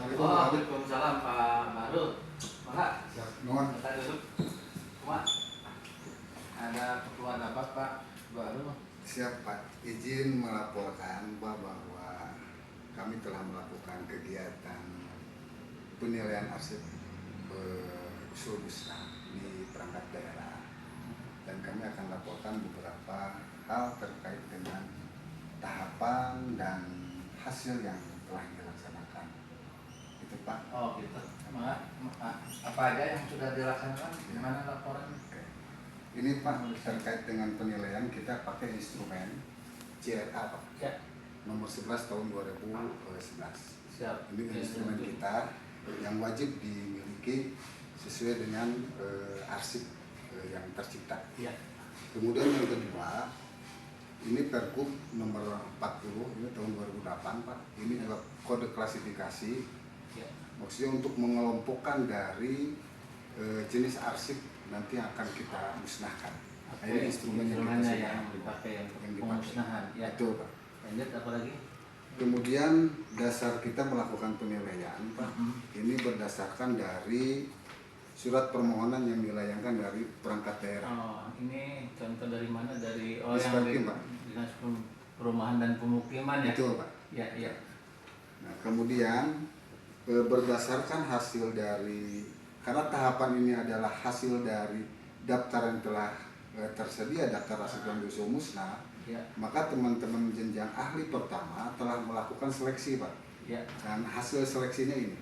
Assalamualaikum. Waalaikumsalam Pak Baru. Pak, Siap, nuhun. kita duduk. Pak, ada keperluan apa Pak Baru? Siap Pak, izin melaporkan bahwa kami telah melakukan kegiatan penilaian arsip usul besar di perangkat daerah, dan kami akan laporkan beberapa hal terkait dengan tahapan dan hasil yang telah dilaksanakan. Itu Pak. Oh gitu. Apa aja yang sudah dilaksanakan? Gimana laporan? Oke. Ini Pak, terkait dengan penilaian kita pakai instrumen CRA Pak. Ya. Nomor 11 tahun 2011. Siap. Ini instrumen kita yang wajib dimiliki sesuai dengan arsip yang tercipta. Ya. Kemudian yang kedua, ini Pergub nomor 40 ini tahun 2008 Pak. Ini juga kode klasifikasi. Ya. Maksudnya untuk mengelompokkan dari jenis arsip nanti yang akan kita musnahkan. Nah, ini instrumennya yang dipakai untuk pemusnahan. Ya. Betul Pak. Lanjut apa lagi? Kemudian dasar kita melakukan penilaian Pak, ini berdasarkan dari surat permohonan yang dilayangkan dari perangkat daerah. Oh, ini contoh dari mana? Dari Disperkim, Pak. Dinas Perumahan dan Pemukiman ya? Betul Pak. Ya, ya. Nah, kemudian berdasarkan hasil dari, karena tahapan ini adalah hasil dari daftar yang telah tersedia, daftar arsip yang usul musnah, Ya. maka teman-teman jenjang ahli pertama telah melakukan seleksi Pak. Ya. Dan hasil seleksinya ini.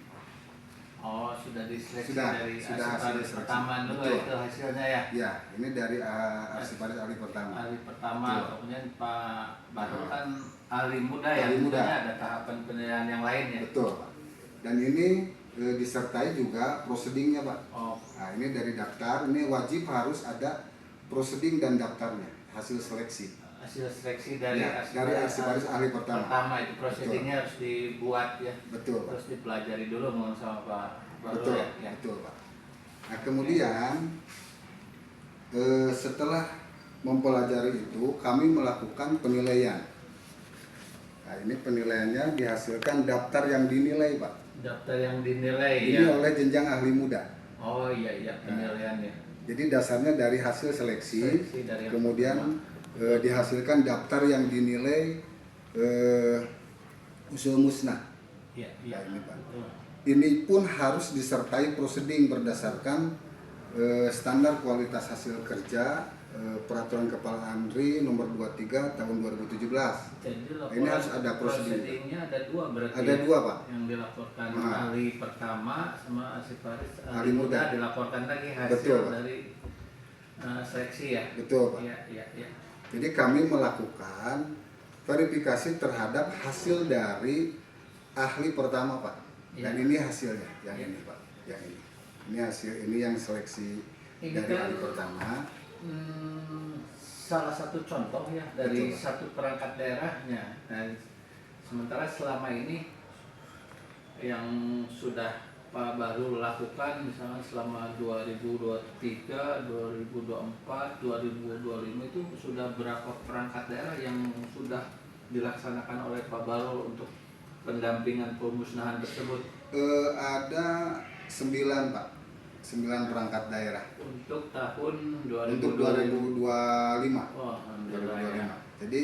Oh, sudah diseleksi Sudah dari hasil arsip seleksi. pertama dulu. Betul. Itu hasilnya ya? Ya, ini dari arsiparis ahli pertama. Ahli pertama, Betul. kemudian Pak Baru kan ahli muda ya? Ahli muda. Tentunya ada tahapan penilaian yang lain ya? Betul Pak. Dan ini disertai juga prosedingnya Pak. Oh, Nah, ini dari daftar, ini wajib harus ada proseding dan daftarnya, hasil seleksi. hasil seleksi dari Ya, dari arsiparis ahli pertama. Pertama itu prosedingnya harus dibuat ya? Betul Pak. Terus dipelajari dulu mau sama Pak Baru Betul, ya? betul Pak. Nah, kemudian setelah mempelajari itu, kami melakukan penilaian. Nah, ini penilaiannya dihasilkan daftar yang dinilai Pak. Daftar yang dinilai Ini ya? oleh jenjang ahli muda. Oh iya, penilaiannya. Jadi dasarnya dari hasil seleksi dari yang kemudian dihasilkan daftar yang dinilai usul musnah. Iya, Nah, ini Pak. betul. Ini pun harus disertai proseding berdasarkan standar kualitas hasil kerja Peraturan Kepala ANRI nomor 23 tahun 2017. Jadi Ini harus ada proseding. prosedingnya ada dua berarti. Ada ya? dua Pak. Yang dilaporkan Nah. ahli pertama sama arsiparis Ahli muda. dilaporkan lagi hasil Betul, Pak. dari seleksi ya. Betul Pak. Iya, iya, iya. Jadi kami melakukan verifikasi terhadap hasil dari ahli pertama Pak. Dan Ya. ini hasilnya, yang Ya. ini Pak, yang ini. Ini hasil, ini yang seleksi Ini dari kan ahli pertama. Salah satu contoh ya dari Betul, Pak. satu perangkat daerahnya. Nah, sementara selama ini yang sudah Pak Baru lakukan misalnya selama 2023, 2024, 2025 itu sudah berapa perangkat daerah yang sudah dilaksanakan oleh Pak Baru untuk pendampingan pemusnahan tersebut? Ada 9 Pak, 9 perangkat daerah Untuk tahun untuk 2025. 2025. Oh, alhamdulillah ya. 2025. Jadi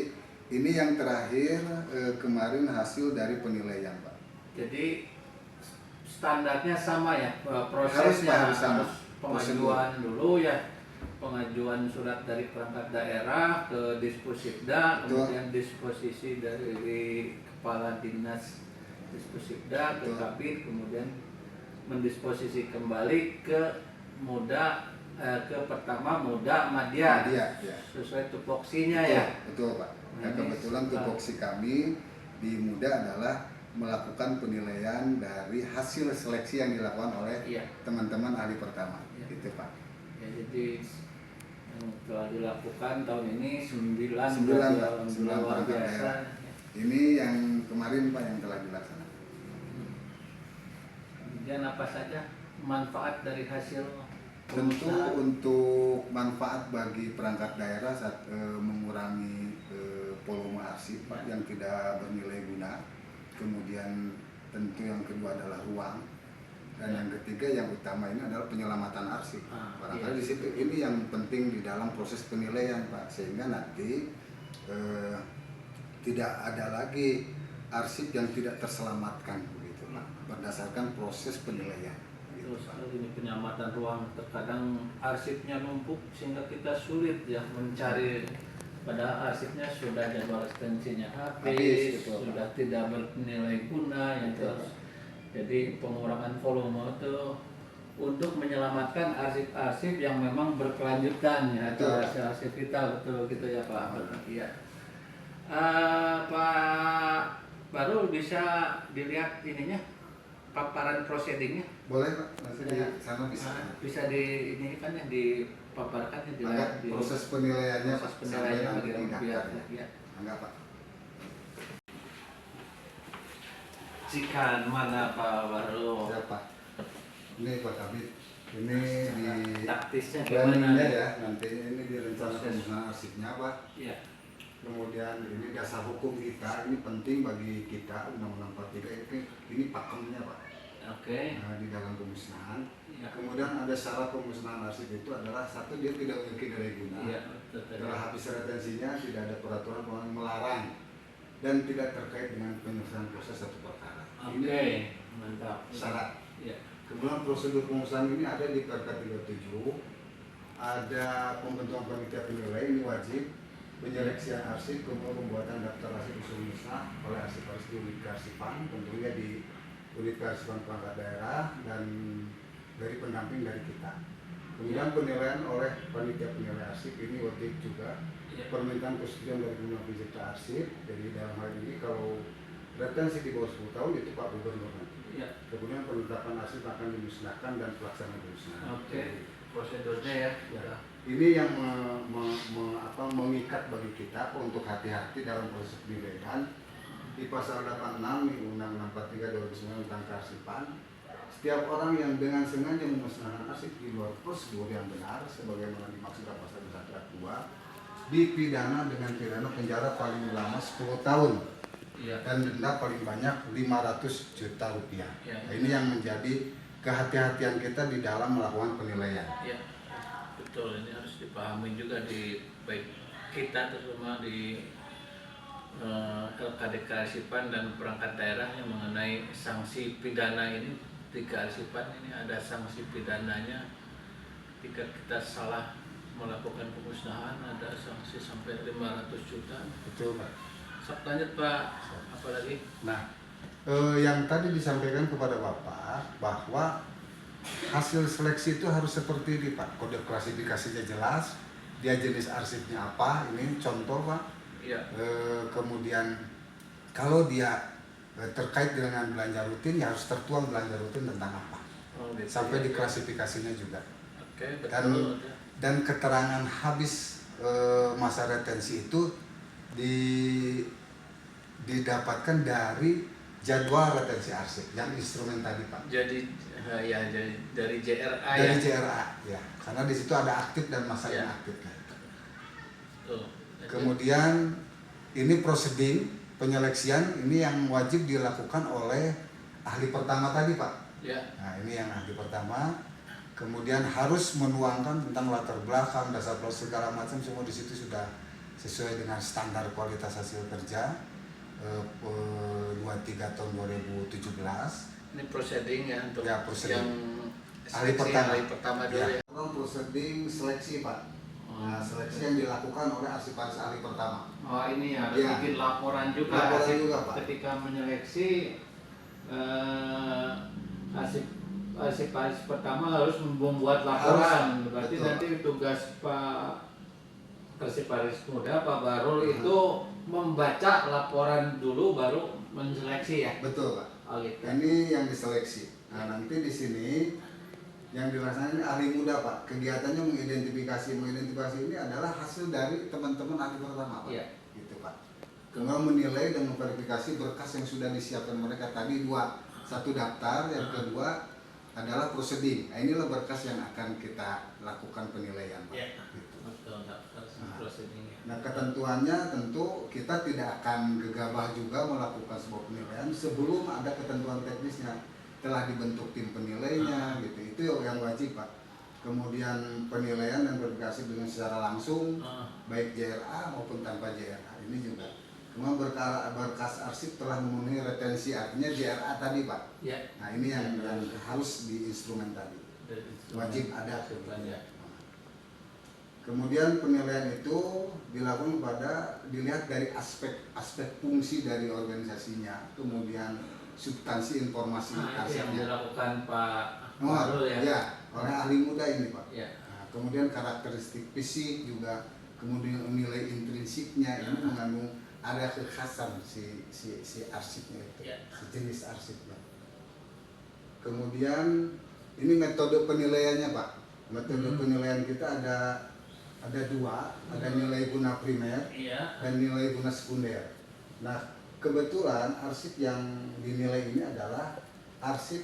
ini yang terakhir kemarin hasil dari penilaian Pak. Jadi standarnya sama ya, Harus, Pak, prosesnya harus sama. pengajuan dulu ya, pengajuan surat dari perangkat daerah ke Disposibda, Betul. kemudian disposisi dari kepala dinas Disposibda ke Betul. Kabid, kemudian mendisposisi kembali ke ke pertama Muda Madya, Madya, ya. sesuai tupoksinya Betul, ya. betul Pak. Nah, Ini kebetulan tupoksi kami di Muda adalah melakukan penilaian dari hasil seleksi yang dilakukan oleh Iya. teman-teman ahli pertama. Iya. Gitu Pak. Ya, jadi yang telah dilakukan tahun ini 9 9 Pak, berarti 9 luar perangkat biasa. daerah. Ini yang kemarin Pak yang telah dilaksanakan. Kemudian apa saja manfaat dari hasil Tentu pemusnahan? untuk manfaat bagi perangkat daerah saat mengurangi volume arsip Pak yang tidak bernilai guna. Kemudian tentu yang kedua adalah ruang, dan yang ketiga yang utama ini adalah penyelamatan arsip. Barangkali di situ ini yang penting di dalam proses penilaian, Pak, sehingga nanti tidak ada lagi arsip yang tidak terselamatkan begitu, Pak, berdasarkan proses penilaian. Terus ini penyelamatan ruang, terkadang arsipnya numpuk sehingga kita sulit ya mencari, padahal arsipnya sudah jadwal ekstensinya habis, gitu, sudah tidak bernilai guna ya, terus jadi pengurangan volume itu untuk menyelamatkan arsip-arsip yang memang berkelanjutan ya, atau arsip kita, betul gitu ya Pak. Iya. Pak Baru bisa dilihat ininya, paparan prosedingnya. Boleh, Pak, nanti di sana bisa. Bisa di ini kan ya, dipaparkan ya, Agak proses penilaiannya, proses Pak, penilaiannya sampai bagi nanti biar daftar. ya. Enggak, Pak. Cikan mana Pak Baru? Siapa? Ini Pak Kabit. Ini di Taktisnya planningnya gimana? ya, nanti ini di rencana pembukaan arsipnya, Pak. Iya. Kemudian ini dasar hukum kita, ini penting bagi kita, Undang-Undang 43 ini pakemnya, Pak. Oke. Nah, di dalam pemusnahan. Iya. Kemudian ada syarat pemusnahan arsip itu adalah satu, dia tidak memiliki daya guna. Iya, betul. Setelah habis retensinya tidak ada peraturan yang melarang dan tidak terkait dengan penyelesaian proses satu perkara. Oke, mantap. Syarat. Iya. Kemudian prosedur pemusnahan ini ada di Perka 37, ada pembentukan panitia penilai, ini wajib, penyeleksian arsip, kemudian pembuatan daftar arsip usul musnah oleh arsip-arsip di unit kearsipan, tentunya di unit kearsipan perangkat daerah dan dari pendamping dari kita. Kemudian penilaian oleh panitia penilai arsip ini wajib juga, permintaan persetujuan dari Gubernur Pencipta Arsip. Jadi dalam hal ini kalau retensi di bawah 10 tahun itu Pak Gubernur nanti. Iya. Kemudian penetapan arsip akan dimusnahkan dan pelaksanaan pemusnahan. Oke. Prosedurnya ya. Ya. Ini yang mengikat bagi kita untuk hati-hati dalam proses penilaian. Di pasal 86 Undang-Undang 43 2009 tentang kearsipan, setiap orang yang dengan sengaja memusnahkan arsip di luar prosedur yang benar sebagaimana dimaksud dalam pasal 1 dipidana dengan pidana penjara paling lama 10 tahun. Iya. Dan denda paling banyak 500 juta rupiah. Iya. Nah, ini yang menjadi kehati-hatian kita di dalam melakukan penilaian. Iya, betul. Ini harus dipahami juga di baik kita terutama di LKD Kearsipan dan perangkat daerah yang mengenai sanksi pidana ini. Di kearsipan ini ada sanksi pidananya jika kita salah melakukan pemusnahan, ada sanksi sampai 500 juta. Betul, Pak. Lanjut Pak, apa lagi? Nah, yang tadi disampaikan kepada Bapak bahwa hasil seleksi itu harus seperti ini, Pak. Kode klasifikasinya jelas, dia jenis arsipnya apa, ini contoh, Pak. Iya. Kemudian kalau dia terkait dengan belanja rutin, ya harus tertuang belanja rutin tentang apa. Gitu, sampai ya. di klasifikasinya juga. Oke, betul. Dan keterangan habis masa retensi itu didapatkan dari jadwal retensi arsip yang instrumen tadi, Pak. Jadi dari JRA dari ya. JRA ya, karena di situ ada aktif dan masa yang aktif. Kemudian ini proseding penyeleksian ini yang wajib dilakukan oleh ahli pertama tadi, Pak. Ya. Nah, ini yang ahli pertama. Kemudian harus menuangkan tentang latar belakang, dasar proses segala macam, semua di situ sudah sesuai dengan standar kualitas hasil kerja 23 tahun 2017. Ini proseding ya untuk Ya, proseding. yang Ahli pertama dulu ya. Proseding seleksi, Pak. Nah, seleksi yang dilakukan oleh arsip-arsip ahli pertama. Oh, ini harus Ya. bikin laporan juga. Laporan juga, Pak. Ketika menyeleksi arsip pertama harus membuat laporan. Berarti betul. nanti tugas Pak arsip muda Pak Barul itu membaca laporan dulu baru menseleksi ya. Betul, Pak. Oh, gitu. Ini yang diseleksi. Nah, nanti di sini yang dilaksanakan ahli muda, Pak. Kegiatannya mengidentifikasi ini adalah hasil dari teman-teman ahli pertama, Pak. Iya. Gitu, Pak. Kemudian menilai dan memverifikasi berkas yang sudah disiapkan mereka tadi dua. Satu daftar, yang kedua adalah proseding. Nah, inilah berkas yang akan kita lakukan penilaian, Pak. Iya. Gitu. Betul, daftar proseding ya. Nah, ketentuannya tentu kita tidak akan gegabah juga melakukan sebuah penilaian sebelum ada ketentuan teknisnya, telah dibentuk tim penilainya gitu. Itu yang wajib, Pak. Kemudian penilaian dan verifikasi dengan secara langsung baik JRA maupun tanpa JRA ini juga. Cuma berkas arsip telah memenuhi retensi, artinya JRA tadi, Pak. Ya. Nah, ini yang harus di instrumen tadi. Wajib ada. Kemudian penilaian itu dilakukan dilihat dari aspek fungsi dari organisasinya, kemudian substansi informasi yang dilakukan Pak Bahrul ya, oleh ahli muda ini, Pak. Ya. Nah, kemudian karakteristik fisik juga, kemudian nilai intrinsiknya ini mengandung ada kekhasan si arsipnya itu, si jenis arsipnya. Kemudian ini metode penilaiannya, Pak. Metode penilaian kita ada dua, ada nilai guna primer dan nilai guna sekunder. Nah, kebetulan arsip yang dinilai ini adalah arsip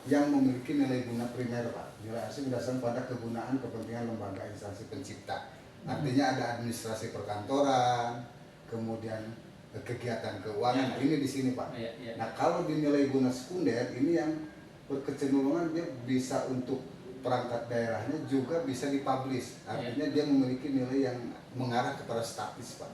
yang memiliki nilai guna primer, Pak. Nilai arsip berdasarkan pada kegunaan kepentingan lembaga instansi pencipta. Artinya ada administrasi perkantoran, kemudian kegiatan keuangan. Nah, ini di sini, Pak. Nah, kalau dinilai guna sekunder ini yang berkecenderungan dia bisa untuk perangkat daerahnya juga bisa dipublish, artinya dia memiliki nilai yang mengarah kepada statis, Pak.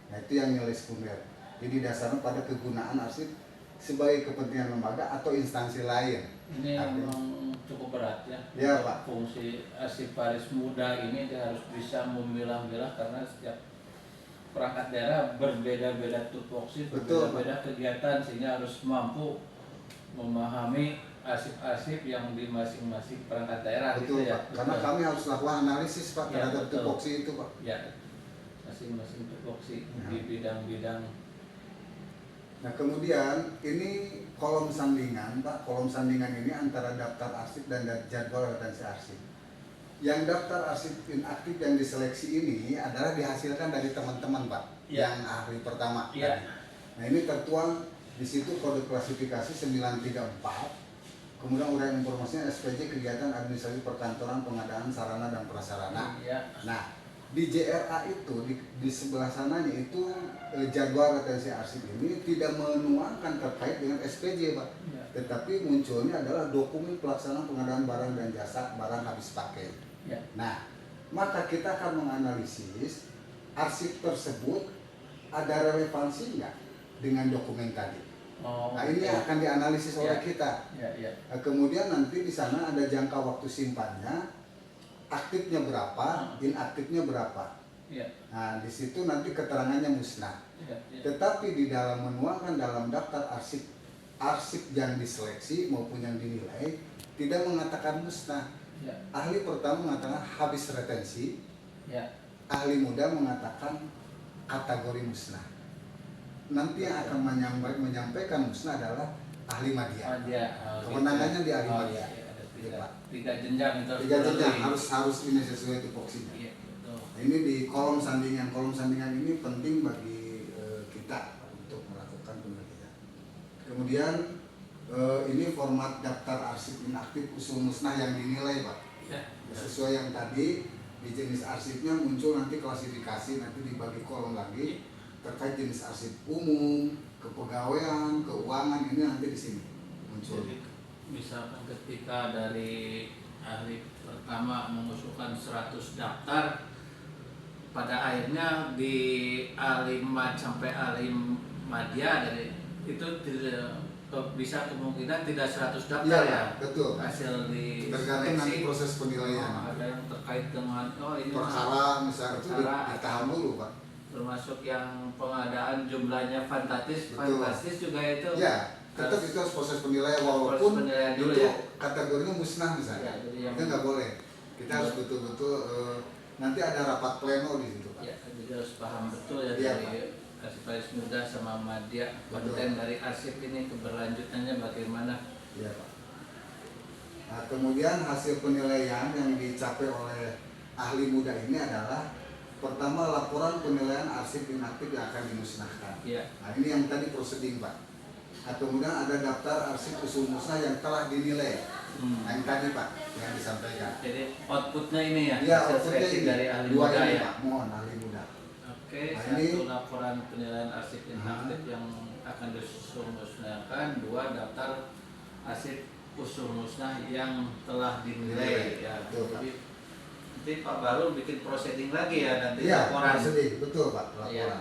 Nah, itu yang nilai sekunder. Jadi dasarnya pada kegunaan arsip sebagai kepentingan lembaga atau instansi lain. Ini memang cukup berat ya. Ya, Pak. Fungsi arsiparis muda ini dia harus bisa memilah-milah karena setiap perangkat daerah berbeda-beda tupoksi, berbeda-beda kegiatan, sehingga harus mampu memahami arsip-arsip yang di masing-masing perangkat daerah. Betul, gitu ya. Pak. Karena kami harus lakukan analisis, Pak, terhadap tupoksi itu, Pak. Ya, masing-masing tupoksi di bidang-bidang. Nah, kemudian ini kolom sandingan, Pak. Kolom sandingan ini antara daftar arsip dan jadwal retensi arsip. Yang daftar arsip inaktif yang diseleksi ini adalah dihasilkan dari teman-teman, Pak, yang ahli pertama. Nah, ini tertuang di situ kode klasifikasi 934. Kemudian uraian informasinya SPJ kegiatan administrasi perkantoran, pengadaan sarana dan prasarana. Nah, di JRA itu di sebelah sananya itu jadwal retensi arsip ini tidak menuangkan terkait dengan SPJ, Pak. Tetapi munculnya adalah dokumen pelaksanaan pengadaan barang dan jasa barang habis pakai. Nah, maka kita akan menganalisis arsip tersebut ada relevansi nggak dengan dokumen tadi. Nah, ini akan dianalisis oleh kita. Nah, kemudian nanti di sana ada jangka waktu simpannya, aktifnya berapa, inaktifnya berapa. Nah, di situ nanti keterangannya musnah. Tetapi di dalam menuangkan dalam daftar arsip yang diseleksi maupun yang dinilai tidak mengatakan musnah. Ahli pertama mengatakan habis retensi, ahli muda mengatakan kategori musnah. Nanti yang akan menyampaikan musnah adalah ahli media. Kewenangannya di ahli media. Tiga jenjang itu. Tiga jenjang harus ini sesuai tupoksinya. Nah, ini di kolom sandingan. Kolom sandingan ini penting bagi kita untuk melakukan penelitian. Kemudian ini format daftar arsip inaktif usul musnah yang dinilai, Pak. Sesuai yang tadi di jenis arsipnya muncul nanti klasifikasi, nanti dibagi kolom lagi. Terkait jenis arsip umum, kepegawaian, keuangan, ini nanti di sini muncul. Jadi, misalkan ketika dari ahli pertama mengusulkan 100 daftar, pada akhirnya di ahli sampai ahli media dari itu bisa kemungkinan tidak 100 daftar ya. Betul. Hasil di tergantung nanti proses penilaian. Ada yang terkait dengan ini perkara misalnya itu ditahan dulu, Pak. Termasuk yang pengadaan jumlahnya fantastis juga itu. Ya, tetap itu harus proses penilaian walaupun itu kategorinya musnah misalnya. Itu nggak boleh. Kita harus betul-betul nanti ada rapat pleno di situ, Pak. Ya, jadi harus paham betul ya dari arsiparis muda sama media konten dari arsip ini keberlanjutannya bagaimana. Iya, Pak. Nah, kemudian hasil penilaian yang dicapai oleh ahli muda ini adalah pertama laporan penilaian arsip inaktif yang akan dimusnahkan. Nah, ini yang tadi proseding, Pak. Nah, kemudian ada daftar arsip usul musnah yang telah dinilai. Nah, yang tadi, Pak, yang disampaikan. Jadi outputnya ini ya? Iya, outputnya ini dari ahli dua muda ini, ya? Pak. Mohon ahli muda. laporan penilaian arsip inaktif yang akan dimusnahkan, 2 daftar arsip usul musnah yang telah dinilai ya. Jadi nanti Pak Bahrul bikin proceeding lagi ya nanti laporan. Proceeding, betul Pak, laporan. Ya.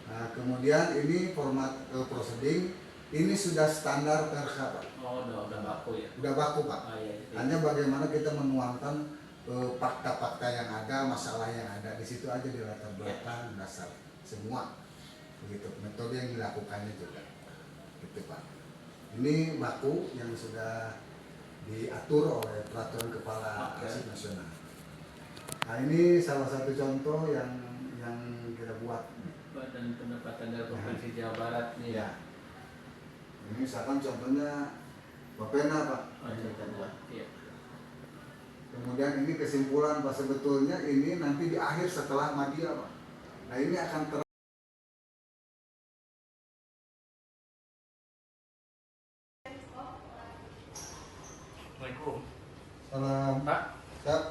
Nah, kemudian ini format proceeding ini sudah standar persa Pak. Oh, udah baku ya. Udah baku Pak. Oh, iya. Hanya bagaimana kita menuangkan fakta-fakta yang ada, masalah yang ada di situ aja di latar belakang dasar semua. Begitu metode yang dilakukannya juga. Gitu Pak. Ini baku yang sudah diatur oleh peraturan kepala arsip nasional. Nah, ini salah satu contoh yang kita buat. Badan Pendapatan Daerah Provinsi Jawa Barat nih ya. Ini misalkan contohnya Bapena Pak. Oh, iya. Kemudian ini kesimpulan Pak, sebetulnya ini nanti di akhir setelah media Pak. Nah ini akan Assalamualaikum. Salam Pak. Siap.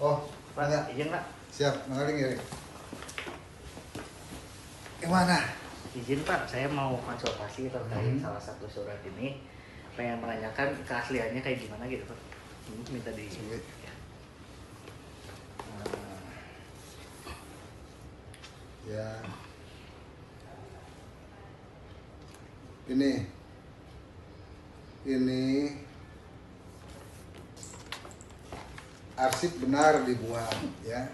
Oh, Pak, izin Pak. Siap, mengaling ya. Gimana? Izin Pak, saya mau konsultasi terkait salah satu surat ini. Pengen menanyakan keasliannya kayak gimana gitu Pak. Minta di ya. Ya. Ini arsip benar dibuat ya.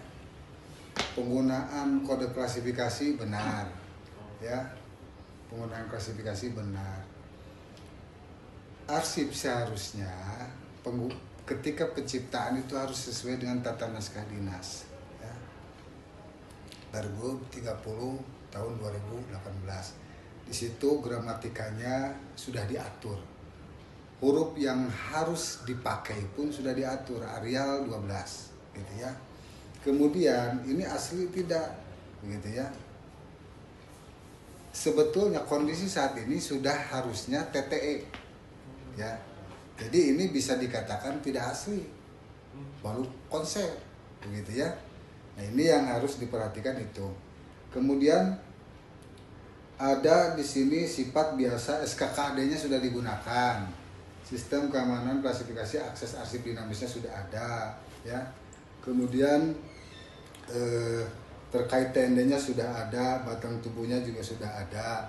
Penggunaan kode klasifikasi benar. Ya. Penggunaan klasifikasi benar. Arsip seharusnya ketika penciptaan itu harus sesuai dengan tata naskah dinas ya. Pergub 30 tahun 2018. Di situ gramatikanya sudah diatur. Huruf yang harus dipakai pun sudah diatur, Arial 12 gitu ya. Kemudian ini asli tidak begitu ya. Sebetulnya kondisi saat ini sudah harusnya TTE ya. Jadi ini bisa dikatakan tidak asli, baru konsep begitu ya. Nah ini yang harus diperhatikan itu. Kemudian ada di sini sifat biasa SKKAD-nya sudah digunakan. Sistem keamanan klasifikasi akses arsip dinamisnya sudah ada ya. Kemudian terkait TND-nya sudah ada, batang tubuhnya juga sudah ada,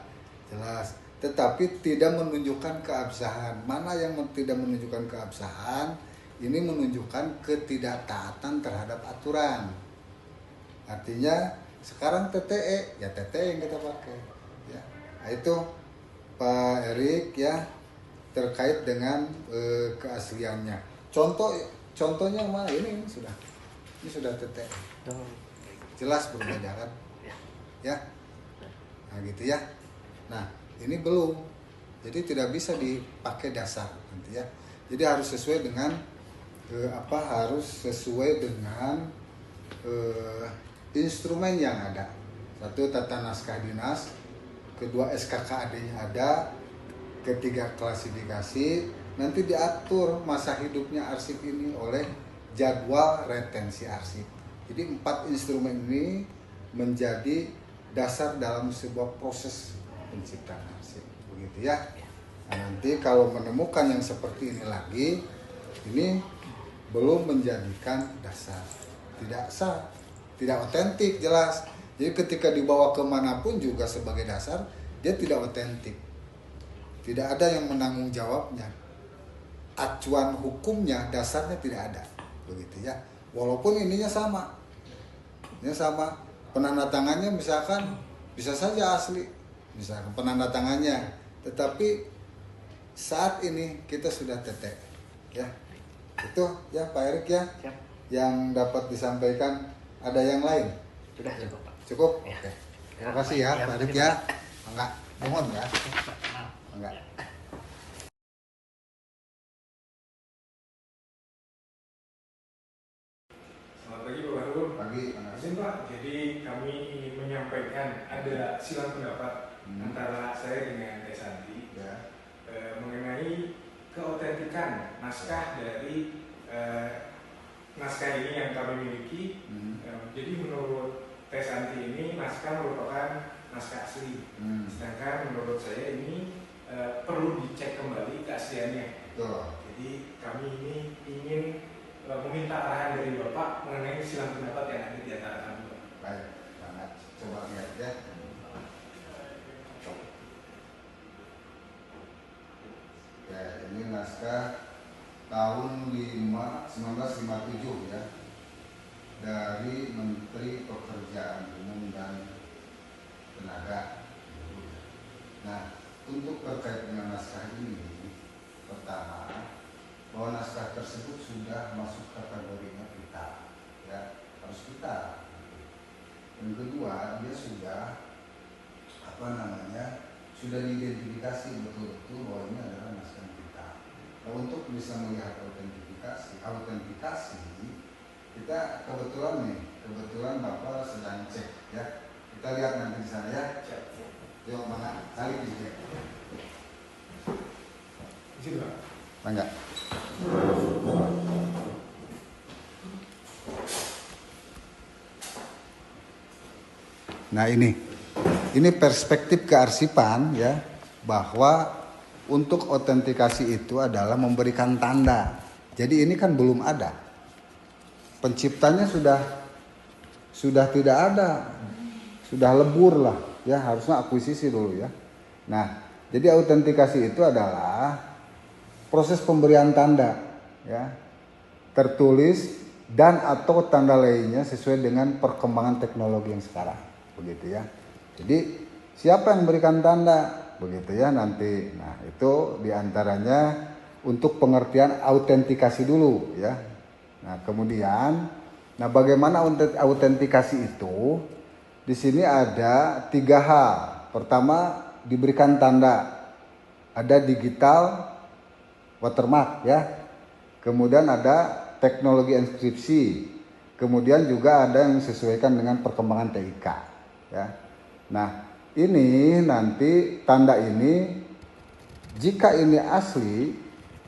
jelas. Tetapi tidak menunjukkan keabsahan. Mana yang tidak menunjukkan keabsahan? Ini menunjukkan ketidaktaatan terhadap aturan. Artinya sekarang TTE, ya TTE yang kita pakai. Ya. Nah, itu Pak Erik ya terkait dengan keasliannya. Contohnya mana? Ini sudah TTE. Jelas berbeda kan? Ya. Nah gitu ya. Nah ini belum, jadi tidak bisa dipakai dasar nanti ya. Jadi harus sesuai dengan harus sesuai dengan instrumen yang ada. Satu, tata naskah dinas. Kedua, SKKAD-nya ada. Ketiga, klasifikasi. Nanti diatur masa hidupnya arsip ini oleh jadwal retensi arsip. Jadi 4 instrumen ini menjadi dasar dalam sebuah proses penciptaan arsip, begitu ya. Nah, nanti kalau menemukan yang seperti ini lagi, ini belum menjadikan dasar, tidak sah, tidak otentik, jelas. Jadi ketika dibawa kemanapun juga sebagai dasar, dia tidak otentik, tidak ada yang menanggung jawabnya, acuan hukumnya, dasarnya tidak ada, begitu ya. Walaupun ininya sama, penandatangannya misalkan bisa saja asli. Misalkan penandatangannya, tetapi saat ini kita sudah tetek ya. Itu ya Pak Erik ya. Siap. Yang dapat disampaikan. Ada yang lain? Sudah cukup Pak. Cukup? Ya. Oke. Terima kasih ya Pak Erik ya. Enggak, mohon ya. Enggak. Selamat pagi Pak Bahrul. Pagi. Izin Pak, jadi kami ingin menyampaikan ada silang pendapat antara saya dengan Teh Santi Ya. Mengenai keautentikan naskah dari naskah ini yang kami miliki. Jadi menurut Teh Santi ini naskah merupakan naskah asli. Sedangkan menurut saya ini perlu dicek kembali keasliannya. Betul. Jadi kami ini ingin meminta arahan dari Bapak mengenai silang pendapat yang ada di antara kami. Baik, banget. Coba lihat ya. Ya, ini naskah tahun 1957 ya, dari Menteri Pekerjaan Umum dan Tenaga. Nah, untuk terkait dengan naskah ini, pertama, bahwa naskah tersebut sudah masuk kategorinya vital, ya, harus vital. Yang kedua, dia sudah sudah diidentifikasi betul-betul bahwa ini adalah naskah vital. Nah, untuk bisa melihat autentikasi kita kebetulan Bapak sedang cek ya. Kita lihat nanti di sana ya. Yuk, mana? Salib di sini. Di situ, Pak. Mangga. Nah, ini perspektif kearsipan ya, bahwa untuk autentikasi itu adalah memberikan tanda. Jadi ini kan belum ada. Penciptanya sudah tidak ada. Sudah lebur lah ya, harusnya akuisisi dulu ya. Nah, jadi autentikasi itu adalah proses pemberian tanda ya, tertulis dan atau tanda lainnya sesuai dengan perkembangan teknologi yang sekarang, begitu ya. Jadi siapa yang memberikan tanda, begitu ya nanti. Nah, itu diantaranya untuk pengertian autentikasi dulu ya. Nah, kemudian, bagaimana autentikasi itu? Di sini ada 3 hal. Pertama, diberikan tanda, ada digital watermark ya. Kemudian ada teknologi inskripsi. Kemudian juga ada yang disesuaikan dengan perkembangan TIK ya. Nah, ini nanti tanda ini jika ini asli,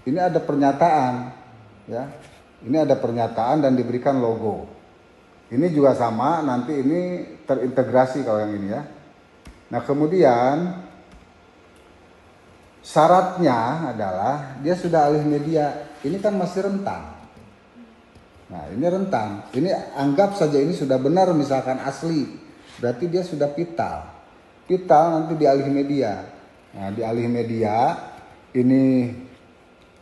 ini ada pernyataan ya. Ini ada pernyataan dan diberikan logo. Ini juga sama, nanti ini terintegrasi kalau yang ini ya. Nah, kemudian syaratnya adalah dia sudah alih media. Ini kan masih rentang. Nah, ini rentang. Ini anggap saja ini sudah benar misalkan asli. Berarti dia sudah vital. Vital nanti dialih media. Nah, dialih media ini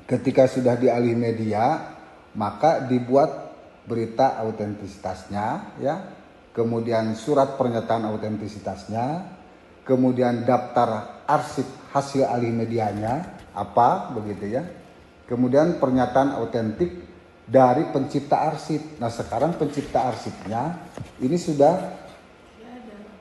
ketika sudah dialih media, maka dibuat berita autentisitasnya ya. Kemudian surat pernyataan autentisitasnya, kemudian daftar arsip hasil alih medianya apa begitu ya. Kemudian pernyataan autentik dari pencipta arsip. Nah, sekarang pencipta arsipnya ini sudah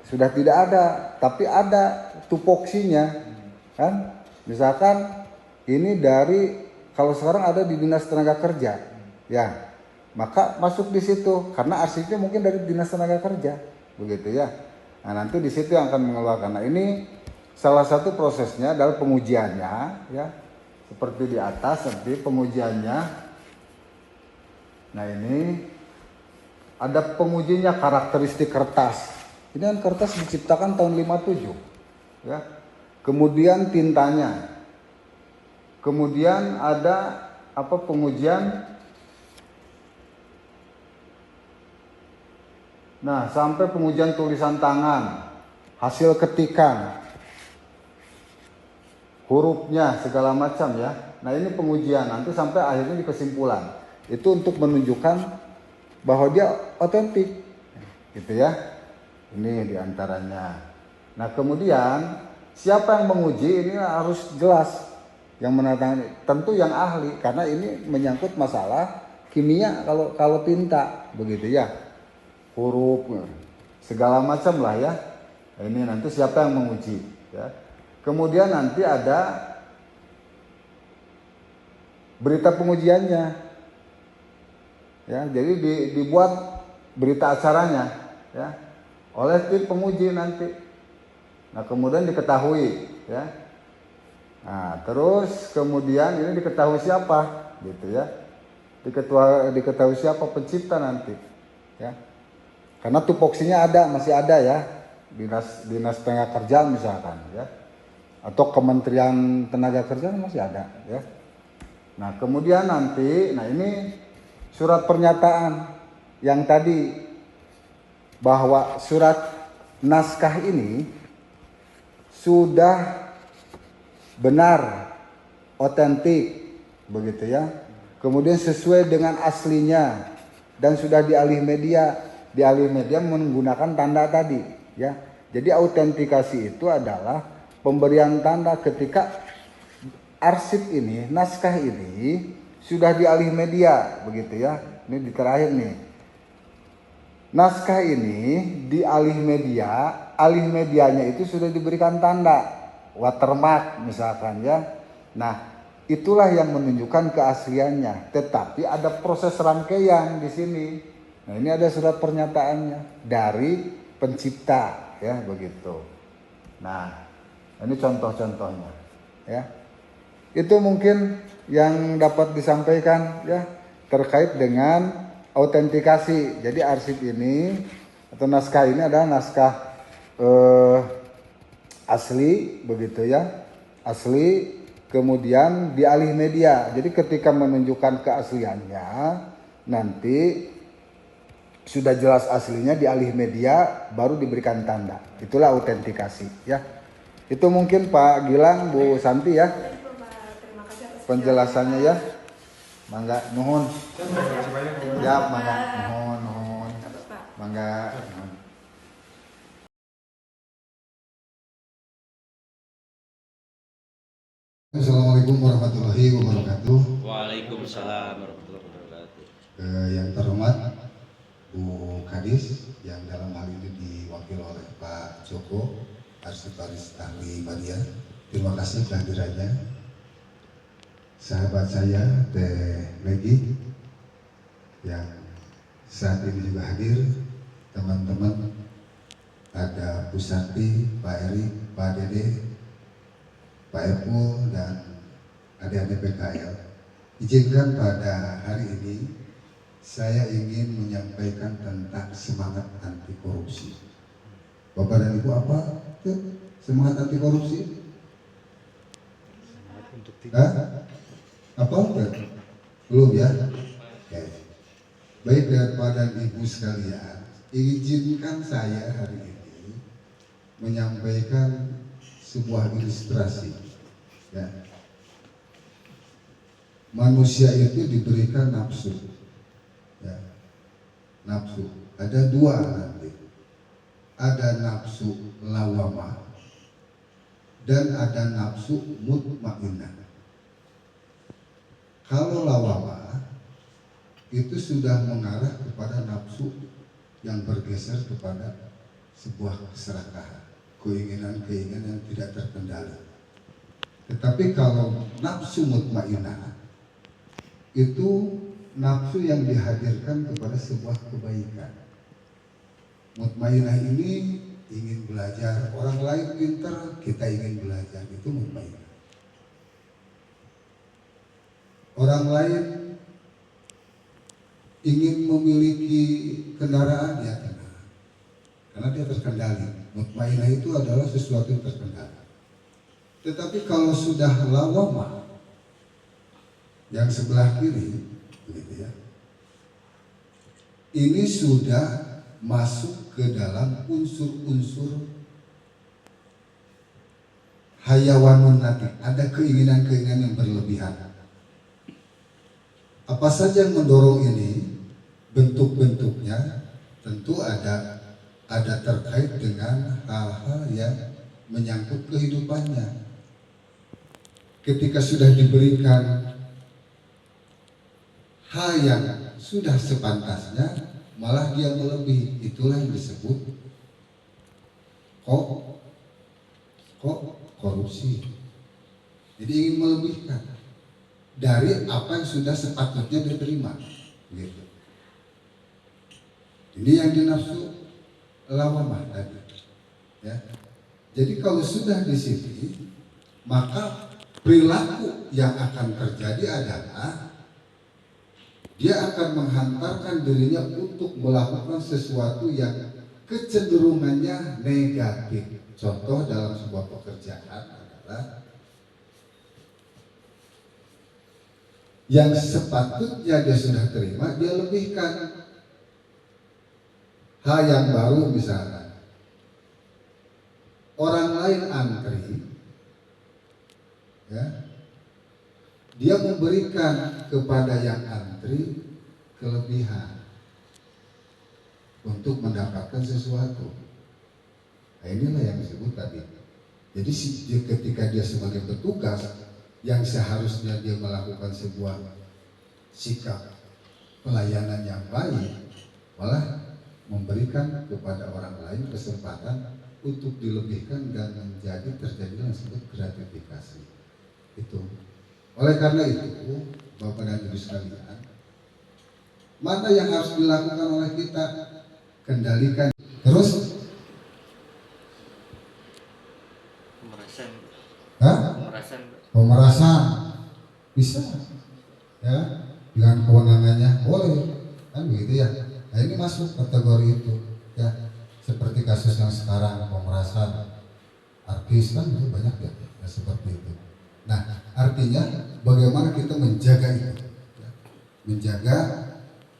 tidak ada, tapi ada tupoksinya kan. Misalkan ini dari, kalau sekarang ada di Dinas Tenaga Kerja ya, maka masuk di situ karena arsipnya mungkin dari Dinas Tenaga Kerja begitu ya. Nah, nanti di situ yang akan mengeluarkan. Nah, ini salah satu prosesnya adalah pengujiannya ya, seperti di atas nanti pengujiannya. Nah, ini ada pengujinya karakteristik kertas. Ini kan kertas diciptakan tahun 57 ya. Kemudian tintanya. Kemudian ada pengujian. Nah, sampai pengujian tulisan tangan, hasil ketikan, hurufnya segala macam ya. Nah, ini pengujian nanti sampai akhirnya di kesimpulan. Itu untuk menunjukkan bahwa dia otentik. Gitu ya. Ini diantaranya. Nah, kemudian siapa yang menguji ini harus jelas. Yang menandatangani tentu yang ahli, karena ini menyangkut masalah kimia kalau tinta begitu ya. Huruf segala macam lah ya. Ini nanti siapa yang menguji ya. Kemudian nanti ada berita pengujiannya ya. Jadi dibuat berita acaranya ya oleh tim penguji nanti. Nah, kemudian diketahui ya. Nah, terus kemudian ini diketahui siapa gitu ya. Diketahui siapa pencipta nanti ya. Karena tupoksinya masih ada ya. dinas tenaga kerja misalkan ya, atau Kementerian Tenaga Kerja masih ada ya. Nah kemudian nanti, nah ini surat pernyataan yang tadi, bahwa surat naskah ini sudah benar, otentik begitu ya, kemudian sesuai dengan aslinya dan sudah dialih media menggunakan tanda tadi ya. Jadi autentikasi itu adalah pemberian tanda ketika arsip ini, naskah ini sudah dialih media begitu ya. Ini di terakhir nih, naskah ini dialih media, alih medianya itu sudah diberikan tanda watermark misalkan ya. Nah itulah yang menunjukkan keasliannya, tetapi ada proses rangkaian di sini. Nah ini ada surat pernyataannya dari pencipta ya begitu. Nah ini contoh-contohnya ya. Itu mungkin yang dapat disampaikan ya terkait dengan autentikasi. Jadi arsip ini atau naskah ini adalah naskah asli begitu ya, asli kemudian dialih media. Jadi ketika menunjukkan keasliannya nanti sudah jelas aslinya dialih media baru diberikan tanda. Itulah autentikasi ya. Itu mungkin Pak Gilang, Bu Santi ya penjelasannya ya. Mangga nuhun. Terima kasih banyak. Ya, mangga nuhun. Mangga nuhun. Assalamualaikum warahmatullahi wabarakatuh. Waalaikumsalam warahmatullahi wabarakatuh. Yang terhormat Bu Kadis, yang dalam hal ini diwakili oleh Pak Joko, Arsiparis Ahli Media. Terima kasih kehadirannya. Sahabat saya Teh Megi yang saat ini juga hadir, teman-teman, ada Bu Santi, Pak Eri, Pak Dede, Pak Epul, dan adik-adik PKL. Izinkan pada hari ini saya ingin menyampaikan tentang semangat anti korupsi. Bapak dan Ibu, apa itu semangat anti korupsi? Apa? Belum ya? Oke. Baik, Bapak dan Ibu sekalian, izinkan saya hari ini menyampaikan sebuah ilustrasi ya. Manusia itu diberikan nafsu ya. Nafsu ada dua nanti, ada nafsu lawamah dan ada nafsu mutmainnah. Kalau lawamah itu sudah mengarah kepada nafsu yang bergeser kepada sebuah keserakahan, keinginan-keinginan yang tidak terkendali. Tetapi kalau nafsu mutmainnah itu nafsu yang dihadirkan kepada sebuah kebaikan. Mutmainnah ini ingin belajar, orang lain pintar, kita ingin belajar, itu mutmainnah. Orang lain ingin memiliki kendaraan, ya tenang, karena dia terkendali. Mutmainnah itu adalah sesuatu yang terkendali. Tetapi kalau sudah lawamah, yang sebelah kiri, begitu ya, ini sudah masuk ke dalam unsur-unsur hayawanun natik, ada keinginan-keinginan yang berlebihan. Apa saja yang mendorong ini? Bentuk-bentuknya tentu ada terkait dengan hal-hal yang menyangkut kehidupannya. Ketika sudah diberikan hal yang sudah sepantasnya, malah dia melebihi, itulah yang disebut korupsi. Jadi ingin melebihkan dari apa yang sudah sepatutnya diterima, gitu. Ini yang dinafsu lawamah tadi, ya. Jadi kalau sudah di sini, maka perilaku yang akan terjadi adalah dia akan menghantarkan dirinya untuk melakukan sesuatu yang kecenderungannya negatif. Contoh dalam sebuah pekerjaan adalah yang sepatutnya dia sudah terima, dia lebihkan. Hal yang baru misalnya, orang lain antri, ya, dia memberikan kepada yang antri kelebihan untuk mendapatkan sesuatu. Nah, inilah yang disebut tadi. Jadi ketika dia sebagai petugas yang seharusnya dia melakukan sebuah sikap pelayanan yang baik, malah memberikan kepada orang lain kesempatan untuk dilebihkan dan menjadi terjadi yang disebut gratifikasi. Itu. Oleh karena itu, Bapak dan Ibu sekalian, mana yang harus dilakukan oleh kita? Kendalikan. Terus? Pemerasan. Hah? Pemerasan. Pemerasan bisa, ya, dengan kewenangannya boleh, kan begitu ya. Nah, ini masuk kategori itu, ya, seperti kasus yang sekarang pemerasan artis kan itu banyak ya, seperti itu. Nah, artinya bagaimana kita menjaga itu, ya? Menjaga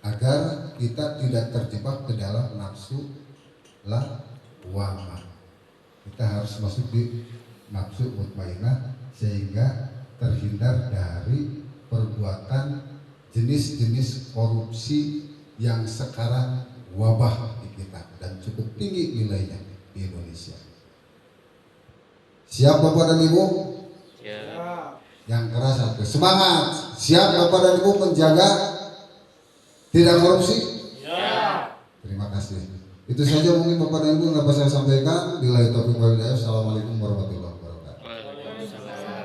agar kita tidak terjebak ke dalam nafsu lawamah. Kita harus masuk di nafsu mutmainah sehingga terhindar dari perbuatan jenis-jenis korupsi yang sekarang wabah di kita dan cukup tinggi nilainya di Indonesia. Siap Bapak dan Ibu? Ya. Yang keras satu. Semangat. Siap Bapak dan Ibu menjaga tidak korupsi? Ya. Terima kasih. Itu saja mungkin Bapak dan Ibu yang dapat saya sampaikan. Billahi taufiq wal hidayah. Assalamualaikum warahmatullahi wabarakatuh. Waalaikumsalam.